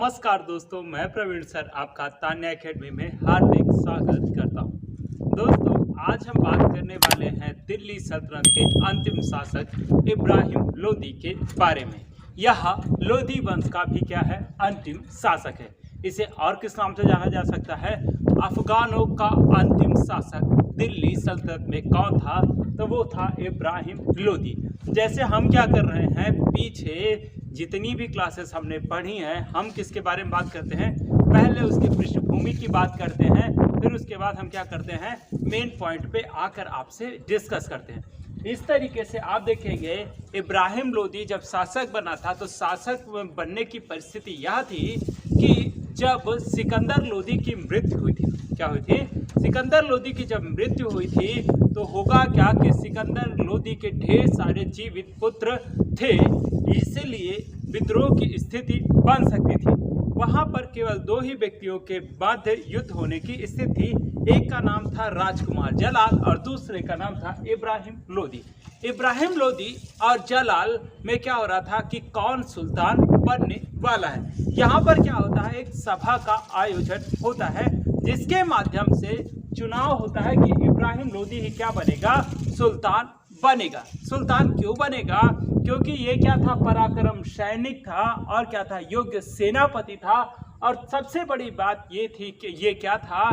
नमस्कार दोस्तों, मैं प्रवीण सर आपका तान्या एकेडमी में हार्दिक स्वागत करता हूं। दोस्तों, आज हम बात करने वाले हैं दिल्ली सल्तनत के अंतिम शासक इब्राहिम लोदी के बारे में। यह लोदी वंश का भी क्या है, अंतिम शासक है। इसे और किस नाम से जाना जा सकता है? अफगानों का अंतिम शासक दिल्ली सल्तनत में कौन था? तो वो था इब्राहिम लोदी। जैसे हम क्या कर रहे हैं, पीछे जितनी भी क्लासेस हमने पढ़ी हैं, हम किसके बारे में बात करते हैं? पहले उसकी पृष्ठभूमि की बात करते हैं, फिर उसके बाद हम क्या करते हैं, मेन पॉइंट पे आकर आपसे डिस्कस करते हैं। इस तरीके से आप देखेंगे, इब्राहिम लोदी जब शासक बना था तो शासक बनने की परिस्थिति यह थी कि जब सिकंदर लोदी की मृत्यु हुई थी। क्या हुई थी? सिकंदर लोदी की जब मृत्यु हुई थी तो होगा क्या कि सिकंदर लोदी के ढेर सारे जीवित पुत्र थे, इसलिए विद्रोह की स्थिति बन सकती थी। वहां पर केवल दो ही व्यक्तियों के मध्य युद्ध होने की स्थिति। एक का नाम था राजकुमार जलाल और दूसरे का नाम था इब्राहिम लोदी। इब्राहिम लोदी और जलाल में क्या हो रहा था कि कौन सुल्तान बनने वाला है। यहाँ पर क्या होता है, एक सभा का आयोजन होता है जिसके माध्यम से चुनाव होता है कि इब्राहिम लोदी ही क्या बनेगा, सुल्तान बनेगा। सुल्तान क्यों बनेगा? क्योंकि ये क्या था, पराक्रम सैनिक था और क्या था, योग्य सेनापति था। और सबसे बड़ी बात ये थी कि ये क्या था,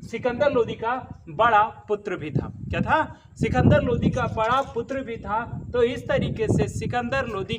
सिकंदर लोदी का बड़ा पुत्र भी था। क्या था? सिकंदर लोदी का बड़ा पुत्र भी था। तो इस तरीके से सिकंदर लोदी,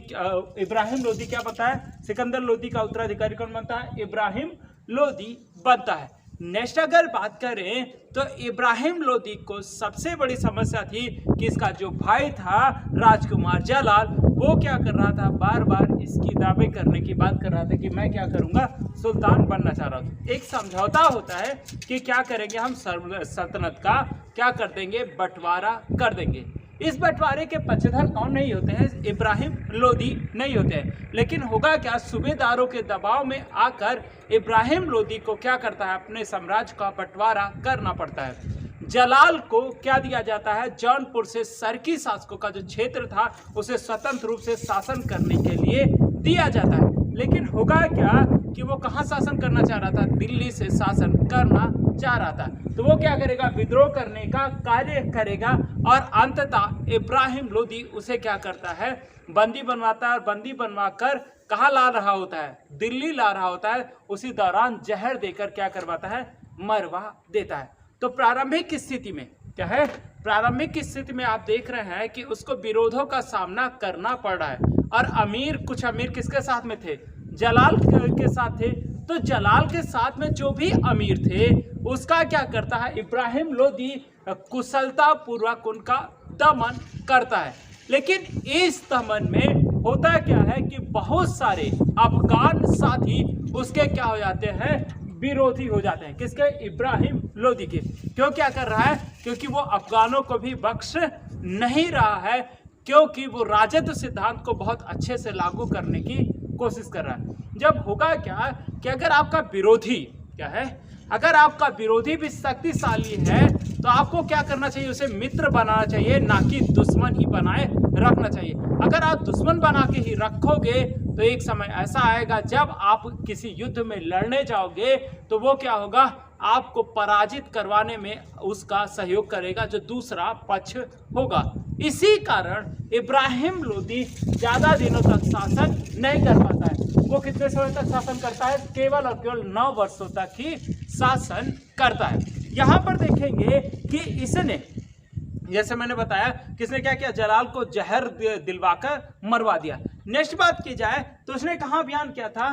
इब्राहिम लोदी क्या बनता है, सिकंदर लोदी का उत्तराधिकारी कौन बनता है? इब्राहिम लोदी बनता है। नेक्स्ट अगर बात करें तो इब्राहिम लोदी को सबसे बड़ी समस्या थी कि इसका जो भाई था राजकुमार जलाल, वो क्या कर रहा था, बार बार इसकी दावे करने की बात कर रहा था कि मैं क्या करूंगा, सुल्तान बनना चाह रहा हूँ। एक समझौता होता है कि क्या करेंगे, हम सल्तनत का क्या कर देंगे, बंटवारा कर देंगे। इस बंटवारे के पक्षधर कौन नहीं होते हैं? इब्राहिम लोदी नहीं होते हैं। लेकिन होगा क्या, सूबेदारों के दबाव में आकर इब्राहिम लोदी को क्या करता है, अपने साम्राज्य का बंटवारा करना पड़ता है। जलाल को क्या दिया जाता है, जौनपुर से सरकी शासकों का जो क्षेत्र था उसे स्वतंत्र रूप से शासन करने के लिए दिया जाता है। लेकिन होगा क्या कि वो कहाँ शासन करना चाह रहा था, दिल्ली से शासन करना चाह रहा था। तो वो क्या करेगा, विद्रोह करने का कार्य करेगा और अंततः इब्राहिम लोदी उसे क्या करता है, बंदी बनवाता है। और बंदी बनवा कर कहाँ ला रहा होता है, दिल्ली ला रहा होता है। उसी दौरान जहर देकर क्या करवाता है, मरवा देता है। तो प्रारंभिक स्थिति में क्या है, प्रारंभिक स्थिति में आप देख रहे हैं कि उसको विरोधों का सामना करना पड़ रहा है। और कुछ अमीर किसके साथ में थे, जलाल के साथ थे। तो जलाल के साथ में जो भी अमीर थे उसका क्या करता है, इब्राहिम लोदी कुशलता पूर्वक उनका दमन करता है। लेकिन इस दमन में होता क्या है कि बहुत सारे अफगान साथी उसके क्या हो जाते हैं, विरोधी हो जाते हैं। किसके? इब्राहिम लोदी के। क्यों क्या कर रहा है? क्योंकि वो अफगानों को भी बख्श नहीं रहा है, क्योंकि वो राजत्व सिद्धांत को बहुत अच्छे से लागू करने की कोशिश कर रहा है। जब होगा क्या कि अगर आपका विरोधी क्या है, अगर आपका विरोधी भी शक्तिशाली है तो आपको क्या करना चाहिए, उसे मित्र बनाना चाहिए, ना कि दुश्मन ही बनाए रखना चाहिए। अगर आप दुश्मन बना के ही रखोगे तो एक समय ऐसा आएगा जब आप किसी युद्ध में लड़ने जाओगे तो वो क्या होगा, आपको पराजित करवाने में उसका सहयोग करेगा जो दूसरा पक्ष होगा। इसी कारण इब्राहिम लोदी ज्यादा दिनों तक शासन नहीं कर पाता है। वो कितने समय तक शासन करता है? केवल और केवल 9 वर्षों तक ही शासन करता है। यहाँ पर देखेंगे कि इसने, जैसे मैंने बताया, किसने क्या किया, जलाल को जहर दिलवाकर मरवा दिया। नेक्स्ट बात की जाए तो उसने कहाँ अभियान किया था,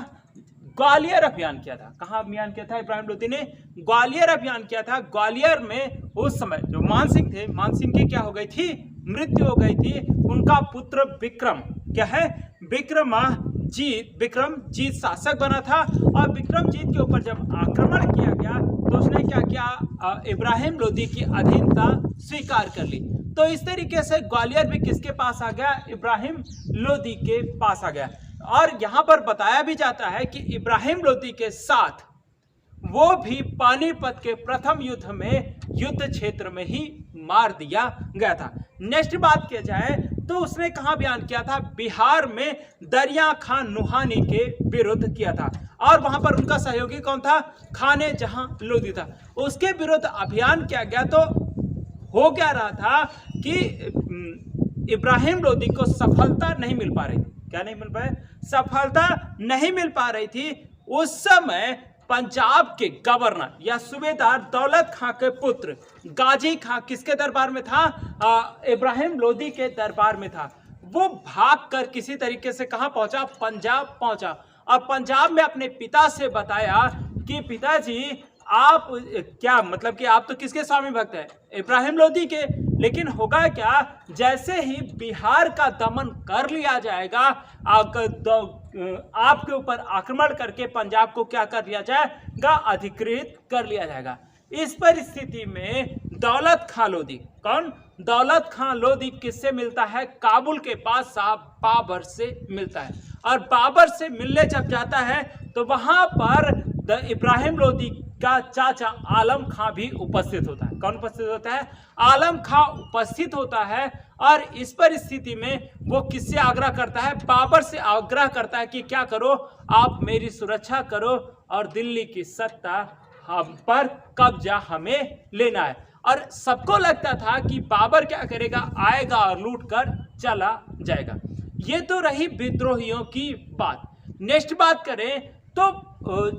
ग्वालियर अभियान किया था। कहाँ अभियान किया था इब्राहिम लोदी ने? ग्वालियर अभियान किया था। ग्वालियर में उस समय जो मानसिंह थे, मानसिंह की क्या हो गई थी, मृत्यु हो गई थी। उनका पुत्र विक्रम क्या है, विक्रमजीत शासक बना था। और विक्रमजीत के ऊपर जब आक्रमण किया गया तो उसने क्या किया, इब्राहिम लोदी की अधीनता स्वीकार कर ली। तो इस तरीके से ग्वालियर भी किसके पास आ गया, इब्राहिम लोदी के पास आ गया। और यहां पर बताया भी जाता है कि इब्राहिम लोदी के साथ वो भी पानीपत के प्रथम युद्ध में युद्ध क्षेत्र में ही मार दिया गया था। नेक्स्ट बात किया जाए तो उसने कहां बयान किया था? बिहार में दरिया खान नुहानी के विरुद्ध किया था। और वहां पर उनका सहयोगी कौन था? खाने जहां लोधी था। उसके विरुद्ध अभियान किया गया। तो हो क्या रहा था कि इब्राहिम लोधी को सफलता नहीं मिल पा रही थी। क्या नहीं मिल पाए? सफलता नहीं मिल पा रही थी। उस समय पंजाब के गवर्नर या सूबेदार दौलत खां के पुत्र गाजी खां किसके दरबार में था? इब्राहिम लोधी के दरबार में था। वो भागकर किसी तरीके से कहां पहुंचा? पंजाब पहुंचा। और पंजाब में अपने पिता से बताया कि पिताजी आप क्या मतलब कि आप तो किसके स्वामी भक्त हैं? इब्राहिम लोधी के। लेकिन होगा क्या, जैसे ही बिहार का दमन कर लिया जाएगा, आपके ऊपर आक्रमण करके पंजाब को क्या कर लिया जाएगा? अधिकृत कर लिया जाएगा। इस परिस्थिति में दौलत खां लोधी, कौन? दौलत खां लोधी किससे मिलता है? काबुल के पास साहब बाबर से मिलता है। और बाबर से मिलने जब जाता है तो वहां पर इब्राहिम लोधी का चाचा आलम खां भी उपस्थित होता है। कौन उपस्थित होता है? आलम खां उपस्थित होता है। और इस परिस्थिति में वो किससे आग्रह करता है? बाबर से आग्रह करता है कि क्या करो, आप मेरी सुरक्षा करो और दिल्ली की सत्ता हम पर कब्जा हमें लेना है। और सबको लगता था कि बाबर क्या करेगा? आएगा और लूट कर चला जाएगा। ये तो रही विद्रोहियों की बात। नेक्स्ट बात करें तो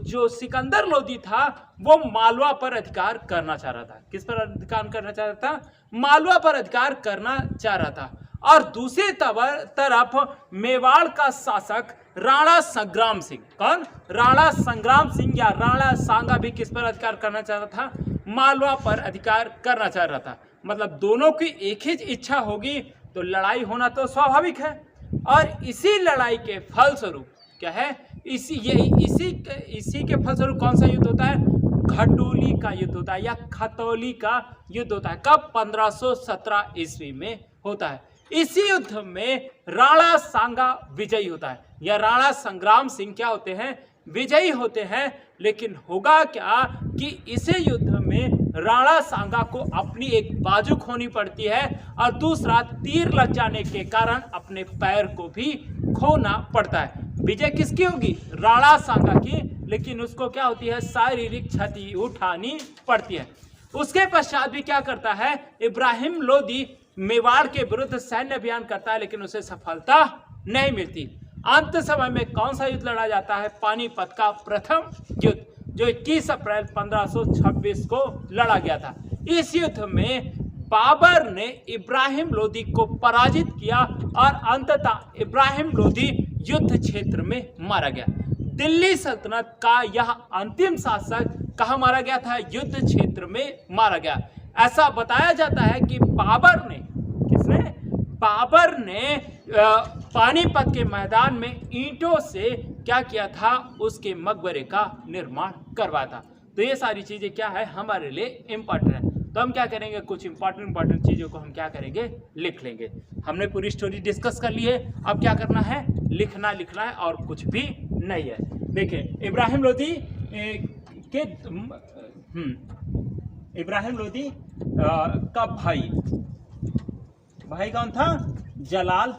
जो सिकंदर लोधी था वो मालवा पर अधिकार करना चाह रहा था। किस पर अधिकार करना चाह रहा था? मालवा पर अधिकार करना चाह रहा था। और दूसरी तरफ मेवाड़ का शासक राणा संग्राम सिंह, कौन? राणा संग्राम सिंह या राणा सांगा भी किस पर अधिकार करना चाह रहा था? मालवा पर अधिकार करना चाह रहा था। मतलब दोनों की एक ही इच्छा होगी तो लड़ाई होना तो स्वाभाविक है। और इसी लड़ाई के फलस्वरूप क्या है? इसी के फलस्वरूप कौन सा युद्ध होता है? खटोली का युद्ध होता है या खतौली का युद्ध होता है। कब? 1517 ईस्वी में होता है। इसी युद्ध में राणा सांगा विजयी होता है या राणा संग्राम सिंह क्या होते हैं? विजयी होते हैं। लेकिन होगा क्या कि इसी युद्ध में राणा सांगा को अपनी एक बाजू खोनी पड़ती है और दूसरा तीर लग जाने के कारण अपने पैर को भी खोना पड़ता है। विजय किसकी होगी? राणा सांगा की। लेकिन उसको क्या होती है? शारीरिक क्षति उठानी पड़ती है। उसके पश्चात भी क्या करता है? इब्राहिम लोधी मेवाड़ के विरुद्ध सैन्य अभियान करता है, लेकिन उसे सफलता नहीं मिलती। अंत समय में कौन सा युद्ध लड़ा जाता है? पानीपत का प्रथम युद्ध, जो 21 अप्रैल 1526 को लड़ा गया था। इस युद्ध में बाबर ने इब्राहिम लोधी को पराजित किया और अंततः इब्राहिम लोधी युद्ध क्षेत्र में मारा गया। दिल्ली सल्तनत का यह अंतिम शासक कहां मारा गया था? युद्ध क्षेत्र में मारा गया। ऐसा बताया जाता है कि बाबर ने, किसने? बाबर ने पानीपत के मैदान में ईंटों से क्या किया था? उसके मकबरे का निर्माण करवाया था। तो ये सारी चीजें क्या है? हमारे लिए इंपॉर्टेंट है। तो हम क्या करेंगे? कुछ इंपॉर्टेंट चीजों को हम क्या करेंगे? लिख लेंगे। हमने पूरी स्टोरी डिस्कस कर ली है। अब क्या करना है? लिखना है और कुछ भी नहीं है। देखिए, इब्राहिम लोधी के इब्राहिम लोधी का भाई कौन था? जलाल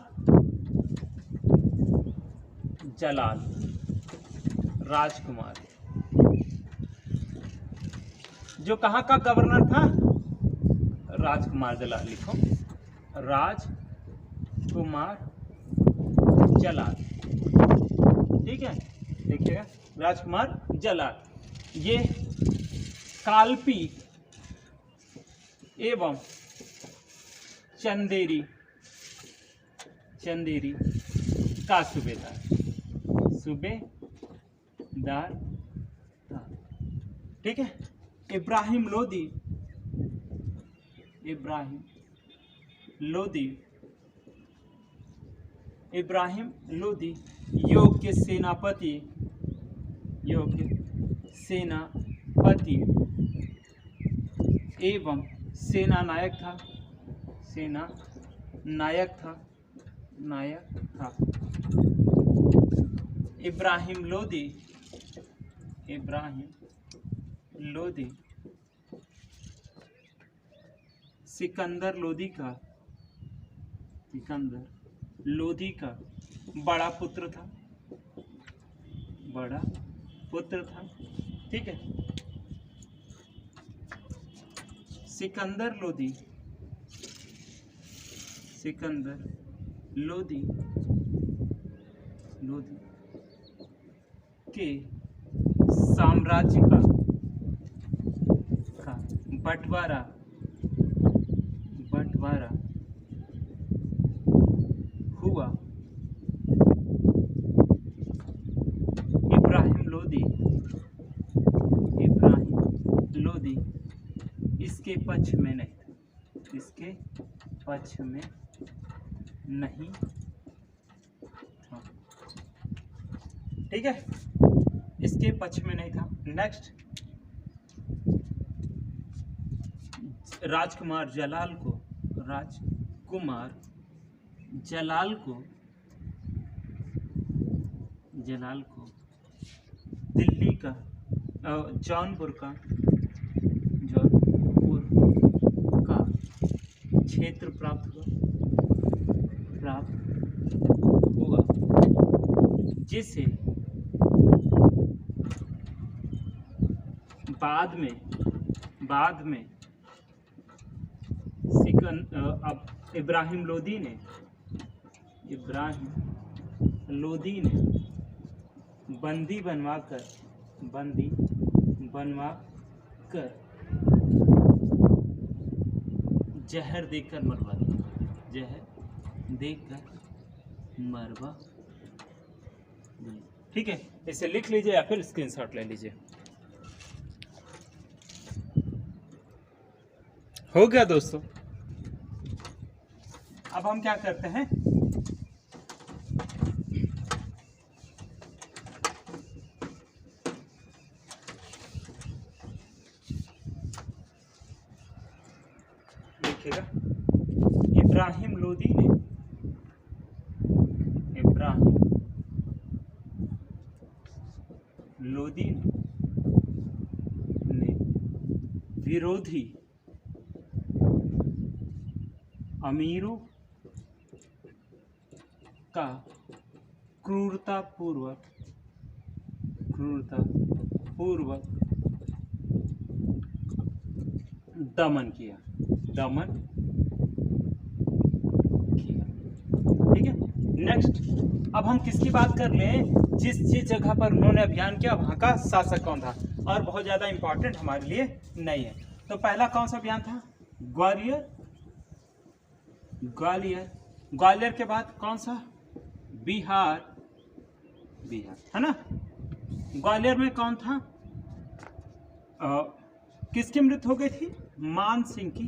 राजकुमार, जो कहाँ का गवर्नर था? राजकुमार जलाल। लिखो, राजकुमार जलाल। ठीक है, देखिएगा, राजकुमार जलाल। ये कालपी एवं चंदेरी का सूबेदार था। ठीक है। इब्राहिम लोधी योग्य सेनापति एवं सेनानायक था। इब्राहिम लोधी सिकंदर लोधी का सिकंदर लोधी का बड़ा पुत्र था, बड़ा पुत्र था। ठीक है, सिकंदर लोधी, सिकंदर लोधी के साम्राज्य का बंटवारा हुआ। इब्राहिम लोधी इसके पक्ष में नहीं था, इसके पक्ष में नहीं था। ठीक है, इसके पक्ष में नहीं था। नेक्स्ट, राजकुमार जलाल को दिल्ली का जौनपुर का क्षेत्र प्राप्त हुआ, जिसे बाद में अब इब्राहिम लोधी ने बंदी बनवाकर जहर देकर मरवा दिया। ठीक है, इसे लिख लीजिए या फिर स्क्रीनशॉट ले लीजिए। हो गया दोस्तों। अब हम क्या करते हैं, देखिएगा, इब्राहिम लोधी ने विरोधी अमीरों का क्रूरतापूर्वक दमन किया। ठीक है, नेक्स्ट, अब हम किसकी बात कर लें, जिस जगह पर उन्होंने अभियान किया वहां का शासक कौन था, और बहुत ज्यादा इंपॉर्टेंट हमारे लिए नहीं है। तो पहला कौन सा अभियान था, ग्वालियर के बाद कौन सा, बिहार है ना। ग्वालियर में कौन था, किसकी मृत्यु हो गई थी, मान सिंह की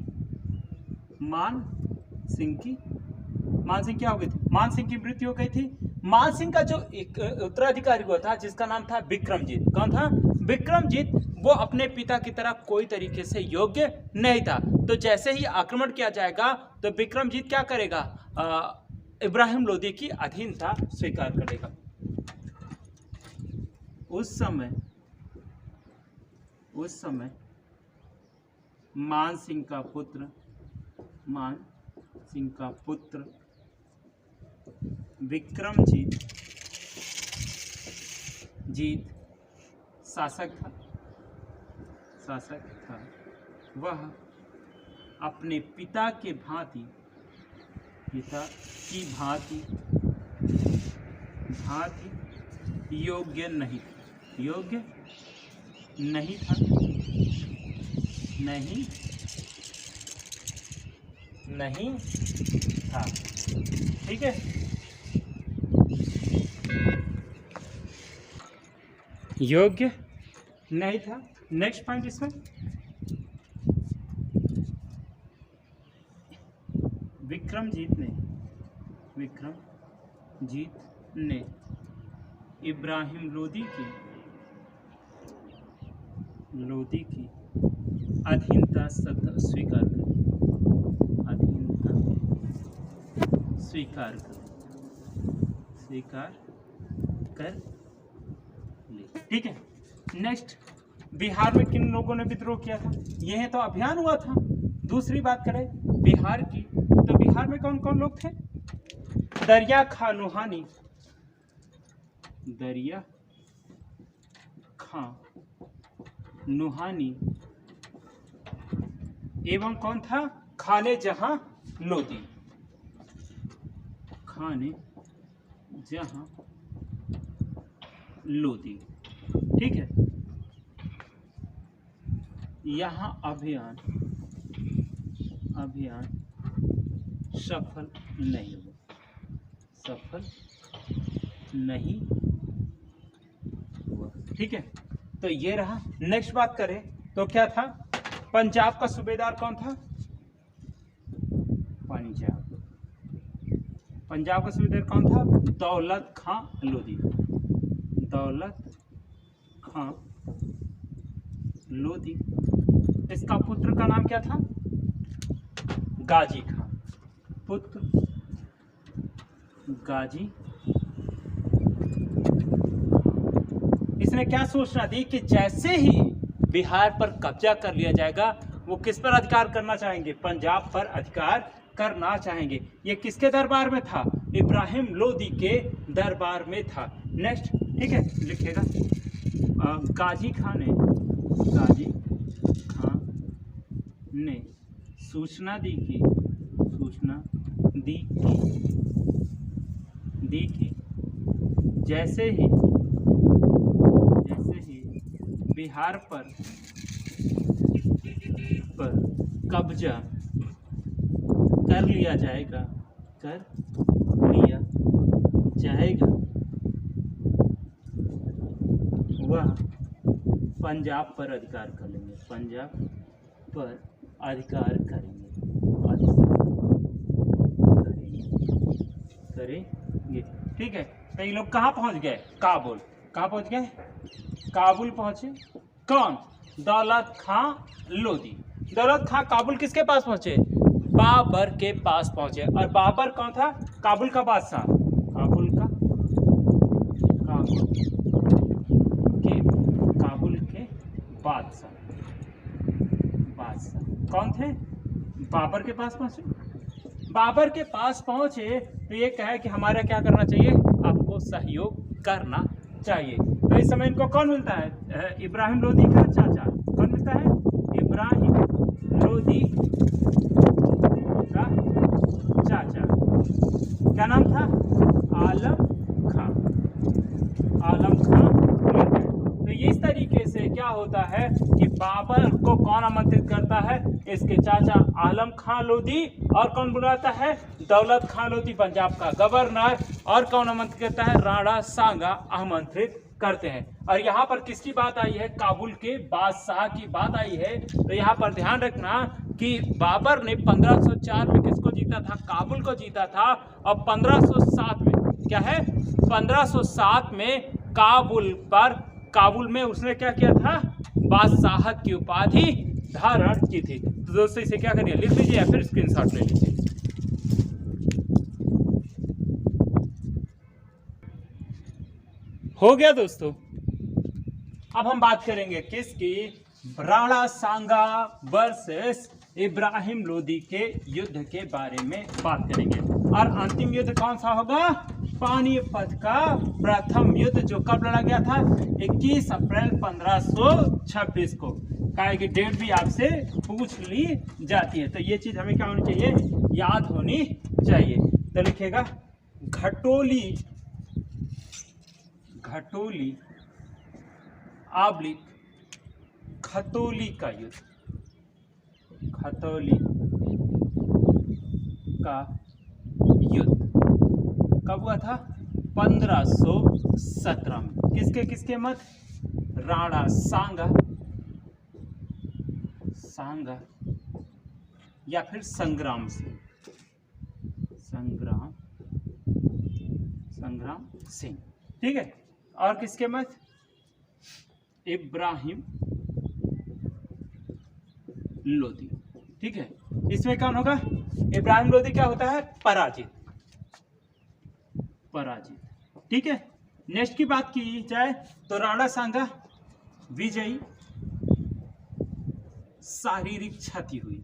क्या हो गई थी, मान सिंह की मृत्यु हो गई थी। मान सिंह का जो एक उत्तराधिकारी हुआ था जिसका नाम था विक्रमजीत, कौन था, विक्रमजीत, वो अपने पिता की तरह कोई तरीके से योग्य नहीं था। तो जैसे ही आक्रमण किया जाएगा तो विक्रमजीत क्या करेगा, इब्राहिम लोधी की अधीनता स्वीकार करेगा। उस समय मान सिंह का पुत्र विक्रमजीत शासक था। वह अपने पिता की भांति योग्य नहीं था। ठीक है, योग्य नहीं था। नेक्स्ट पॉइंट इसमें, विक्रमजीत ने इब्राहिम लोधी की अधीनता स्वीकार कर ली। ठीक है, नेक्स्ट, बिहार में किन लोगों ने विद्रोह किया था, यह तो अभियान हुआ था। दूसरी बात करें बिहार की, तो बिहार में कौन कौन लोग थे, दरिया खां नुहानी, दरिया खां नुहानी एवं कौन था, खाने जहां लोदी, खाने जहां लोदी। ठीक है, यहां अभियान सफल नहीं हुआ, सफल नहीं हुआ। ठीक है, तो ये रहा। नेक्स्ट बात करें तो क्या था, पंजाब का सूबेदार कौन था, पंजाब का सूबेदार कौन था, दौलत खां लोदी, दौलत खां लोदी। इसका पुत्र का नाम क्या था, गाजी खां, पुत्र गाजी। इसने क्या सूचना दी कि जैसे ही बिहार पर कब्जा कर लिया जाएगा, वो किस पर अधिकार करना चाहेंगे, पंजाब पर अधिकार करना चाहेंगे। ये किसके दरबार में था, इब्राहिम लोदी के दरबार में था। नेक्स्ट, ठीक है, लिखेगा गाजी खान ने सूचना दी कि जैसे ही बिहार पर कब्जा कर लिया जाएगा, वह पंजाब पर अधिकार कर लेंगे, पंजाब पर अधिकार करेंगे। ठीक है, तो ये लोग कहाँ पहुंच गए, काबुल। कहाँ पहुंच गए, काबुल पहुंचे। कौन, दौलत खां लोदी। दौलत खां काबुल किसके पास पहुंचे, बाबर के पास पहुंचे। और बाबर कौन था, काबुल का बादशाह, काबुल के बादशाह कौन थे, बाबर के पास पहुंचे। बाबर के पास पहुंचे तो ये कहे कि हमारा क्या करना चाहिए, आपको सहयोग करना चाहिए। तो इस समय इनको कौन मिलता है, इब्राहिम लोदी का चाचा। कौन मिलता है, इब्राहिम लोदी का चाचा। क्या नाम था, आलम खां। तो ये इस तरीके से क्या होता है कि बाबर को कौन आमंत्रित करता है, इसके चाचा आलम खां लोदी। और कौन बुलाता है, दौलत खां लोदी पंजाब का गवर्नर। और कौन आमंत्रित करता है, राणा सांगा आमंत्रित करते हैं। और यहाँ पर किसकी बात आई है, काबुल के बादशाह की बात आई है। तो यहाँ पर ध्यान रखना कि बाबर ने 1504 में किसको जीता था, काबुल को जीता था। और 1507 में क्या है, 1507 में काबुल में उसने क्या किया था, बादशाहत की उपाधि धारण की थी। तो दोस्तों इसे क्या करिए, लिख लीजिए या फिर स्क्रीनशॉट ले लीजिए। हो गया दोस्तों। अब हम बात करेंगे किसकी, राणा सांगा वर्सेस इब्राहिम लोदी के युद्ध के बारे में बात करेंगे। और अंतिम युद्ध कौन सा होगा, पानीपत का प्रथम युद्ध, जो कब लड़ा गया था, 21 अप्रैल 1526 को। का की डेट भी आपसे पूछ ली जाती है, तो ये चीज हमें क्या होनी चाहिए, याद होनी चाहिए। तो लिखेगा घटोली आब्लिक खतौली का युद्ध, खतौली का युद्ध कब हुआ था, 1517 में। किसके मत, राणा सांगा या फिर संग्राम सिंह। ठीक है, और किसके मत, इब्राहिम लोदी। ठीक है, इसमें कौन होगा, इब्राहिम लोदी क्या होता है, पराजित। ठीक है, नेक्स्ट की बात की जाए तो राणा सांगा विजयी, शारीरिक क्षति हुई,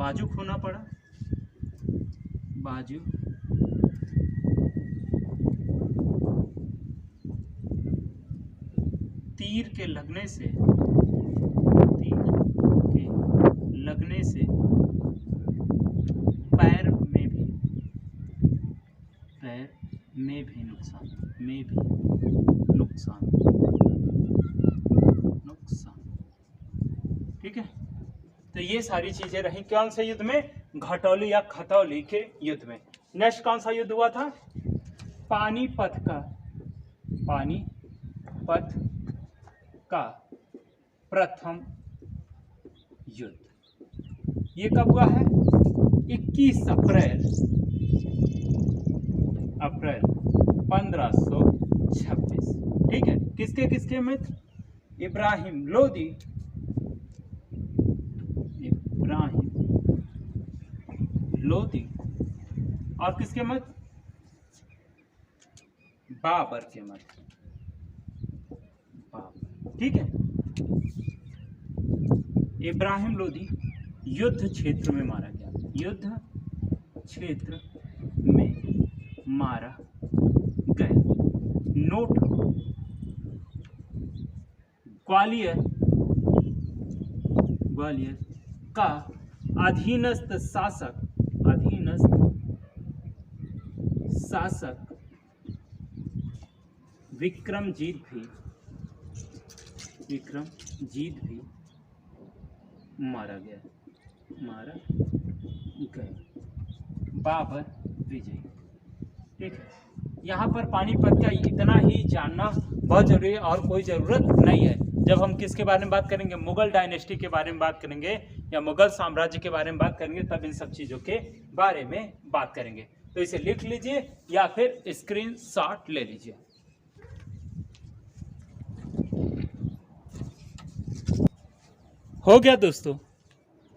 बाजू खोना पड़ा, बाजू तीर के लगने से, तीर के लगने से पैर में भी नुकसान, ठीक है। तो ये सारी चीजें रही कौन से युद्ध में, घटौली या खतौली के युद्ध में। नेक्स्ट कौन सा युद्ध हुआ था, पानीपत का प्रथम युद्ध। ये कब हुआ है, 21 अप्रैल 1526, ठीक है। किसके मित्र, इब्राहिम लोदी और किसके मत, बाबर के मत, ठीक है। इब्राहिम लोदी युद्ध क्षेत्र में मारा गया, युद्ध क्षेत्र में मारा गया। नोट, ग्वालियर का अधीनस्थ शासक विक्रमजीत भी मारा गया। बाबर विजय, ठीक है। यहाँ पर पानीपत का इतना ही जानना बहुत जरूरी है और कोई ज़रूरत नहीं है। जब हम किसके बारे में बात करेंगे, मुगल डायनेस्टी के बारे में बात करेंगे या मुगल साम्राज्य के बारे में बात करेंगे, तब इन सब चीज़ों के बारे में बात करेंगे। तो इसे लिख लीजिए या फिर स्क्रीनशॉट ले लीजिए। हो गया दोस्तों।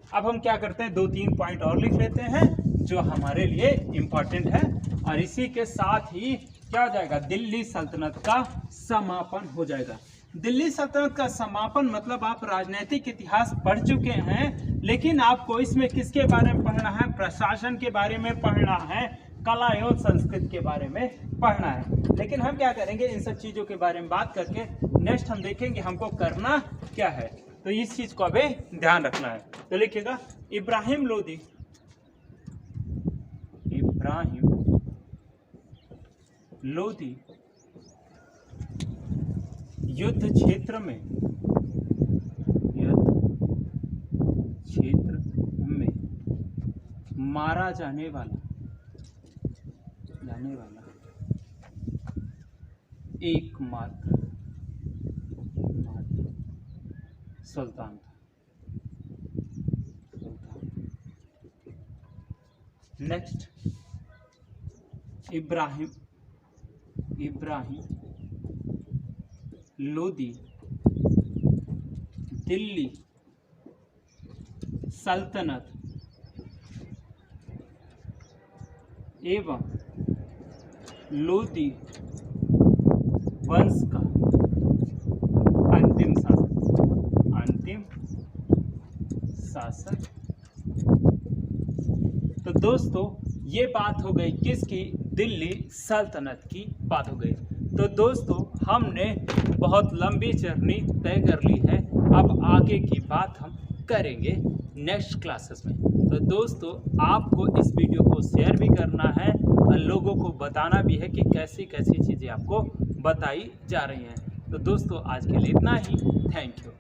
अब हम क्या करते हैं, 2-3 पॉइंट और लिख लेते हैं जो हमारे लिए इम्पोर्टेंट है, और इसी के साथ ही क्या हो जाएगा, दिल्ली सल्तनत का समापन हो जाएगा। दिल्ली सल्तनत का समापन मतलब आप राजनीतिक इतिहास पढ़ चुके हैं, लेकिन आपको इसमें किसके बारे में पढ़ना है, प्रशासन के बारे में पढ़ना है, कला एवं संस्कृति के बारे में पढ़ना है। लेकिन हम क्या करेंगे, इन सब चीज़ों के बारे में बात करके नेक्स्ट हम देखेंगे हमको करना क्या है। तो इस चीज़ को अभी ध्यान रखना है। तो लिखिएगा, इब्राहिम लोदी युद्ध क्षेत्र में मारा जाने वाला एकमात्र सुल्तान था। नेक्स्ट, इब्राहिम लोदी दिल्ली सल्तनत एवं लोदी वंश का अंतिम शासक। तो दोस्तों ये बात हो गई किसकी, दिल्ली सल्तनत की बात हो गई। तो दोस्तों हमने बहुत लंबी जर्नी तय कर ली है, अब आगे की बात हम करेंगे नेक्स्ट क्लासेस में। तो दोस्तों आपको इस वीडियो को शेयर भी करना है और लोगों को बताना भी है कि कैसी कैसी चीज़ें आपको बताई जा रही हैं। तो दोस्तों आज के लिए इतना ही, थैंक यू।